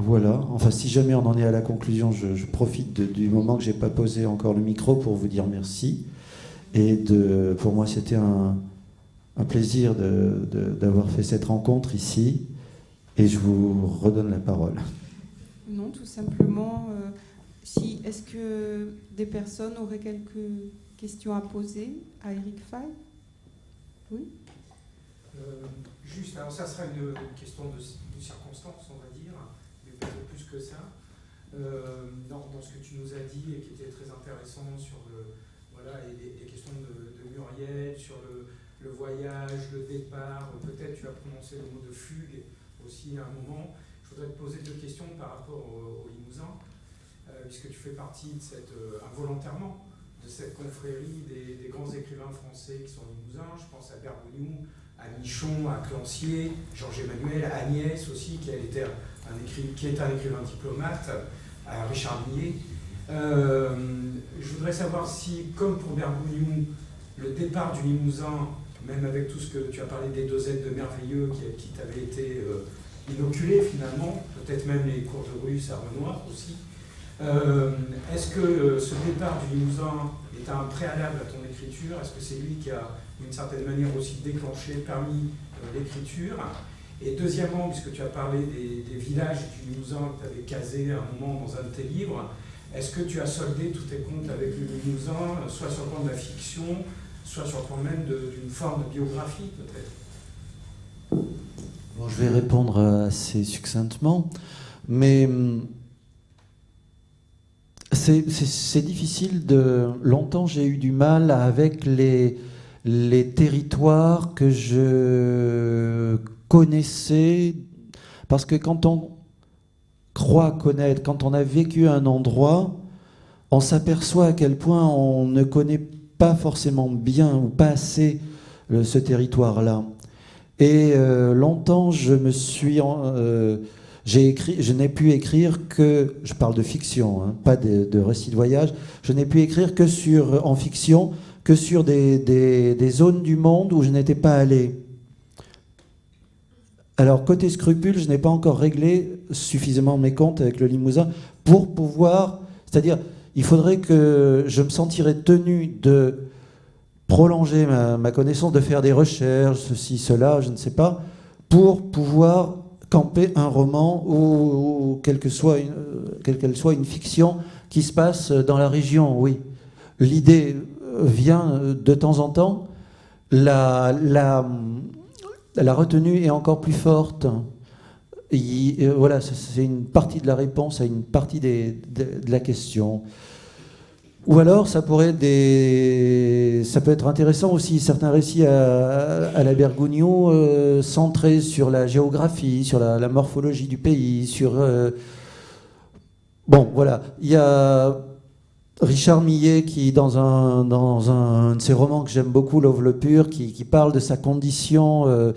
Voilà, enfin si jamais on en est à la conclusion, je profite du moment que j'ai pas posé encore le micro pour vous dire merci, et pour moi c'était un plaisir d'avoir fait cette rencontre ici, et je vous redonne la parole. Non, tout simplement, est-ce que des personnes auraient quelques questions à poser à Eric Fay? Oui. Juste, alors ça sera une question de circonstance, on va dire, mais peut-être plus que ça. Dans ce que tu nous as dit, et qui était très intéressant sur les questions de Muriel, sur le voyage, le départ, peut-être tu as prononcé le mot de fugue aussi à un moment. Je voudrais te poser 2 questions par rapport au Limousin, puisque tu fais partie involontairement de cette confrérie des grands écrivains français qui sont Limousins. Je pense à Bergogneau, à Michon, à Clancier, Georges Emmanuel, à Agnès aussi, qui est un écrivain diplomate, à Richard Millet. Je voudrais savoir si, comme pour Bergogneau, le départ du Limousin, même avec tout ce que tu as parlé des dosettes de merveilleux qui t'avaient été inoculés finalement, peut-être même les cours de Russe à Renoir aussi, est-ce que ce départ du Limousin est un préalable à ton écriture? Est-ce que c'est lui qui a, d'une certaine manière, aussi permis l'écriture? Et deuxièmement, puisque tu as parlé des villages du Limousin que tu avais casés à un moment dans un de tes livres, est-ce que tu as soldé tous tes comptes avec le Limousin, soit sur le plan de la fiction, soit sur le plan même d'une forme de biographie, peut-être? Bon, je vais répondre assez succinctement, mais c'est difficile longtemps j'ai eu du mal avec les territoires que je connaissais, parce que quand on croit connaître, quand on a vécu un endroit, on s'aperçoit à quel point on ne connaît pas forcément bien ou pas assez ce territoire-là. Et longtemps, je me suis je n'ai pu écrire que, je parle de fiction, hein, pas de récits de voyage, je n'ai pu écrire en fiction que sur des zones du monde où je n'étais pas allé. Alors, côté scrupule, je n'ai pas encore réglé suffisamment mes comptes avec le Limousin pour pouvoir... C'est-à-dire, il faudrait que je me sentirais tenu de prolonger ma connaissance, de faire des recherches, ceci, cela, je ne sais pas, pour pouvoir camper un roman ou quelle qu'elle soit une fiction qui se passe dans la région, oui. L'idée vient de temps en temps. La retenue est encore plus forte. Voilà, c'est une partie de la réponse à une partie de la question. Ou alors, ça peut être intéressant aussi, certains récits à la Bergogneau, centrés sur la géographie, sur la morphologie du pays, sur... Bon, voilà. Il y a Richard Millet qui, dans un de ses romans que j'aime beaucoup, L'Auve le Pur, qui parle de sa condition...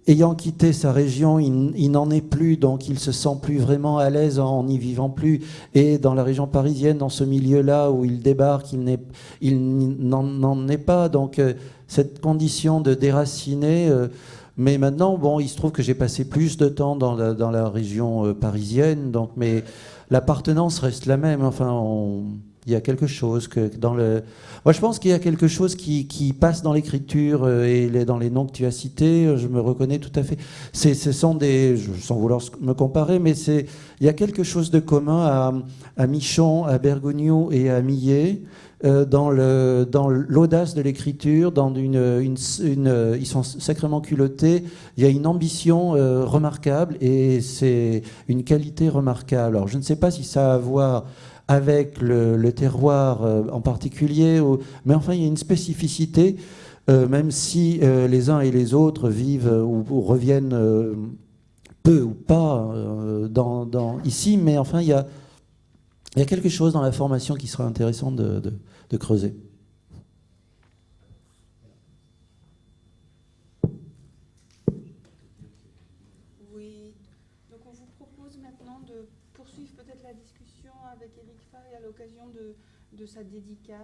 ayant quitté sa région, il n'en est plus, donc il se sent plus vraiment à l'aise en n'y vivant plus. Et dans la région parisienne, dans ce milieu-là où il débarque, il n'en est pas. Donc cette condition de déraciné. Mais maintenant, bon, il se trouve que j'ai passé plus de temps dans la région parisienne, donc, mais l'appartenance reste la même. Enfin, il y a quelque chose que dans le... Moi, je pense qu'il y a quelque chose qui passe dans l'écriture et dans les noms que tu as cités. Je me reconnais tout à fait. Ce sont des... Sans vouloir me comparer, mais il y a quelque chose de commun à Michon, à Bergogneau et à Millet dans l'audace de l'écriture. Ils sont sacrément culottés. Il y a une ambition remarquable et c'est une qualité remarquable. Alors, je ne sais pas si ça a à voir avec le terroir en particulier, mais enfin il y a une spécificité, même si les uns et les autres vivent ou reviennent peu ou pas ici, mais enfin il y a quelque chose dans la formation qui serait intéressant de creuser. Oui, donc on vous propose maintenant de poursuivre peut-être la discussion avec Éric Faye à l'occasion de sa dédicace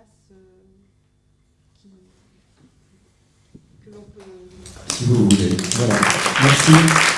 que l'on peut... Si vous voulez. Voilà. Merci.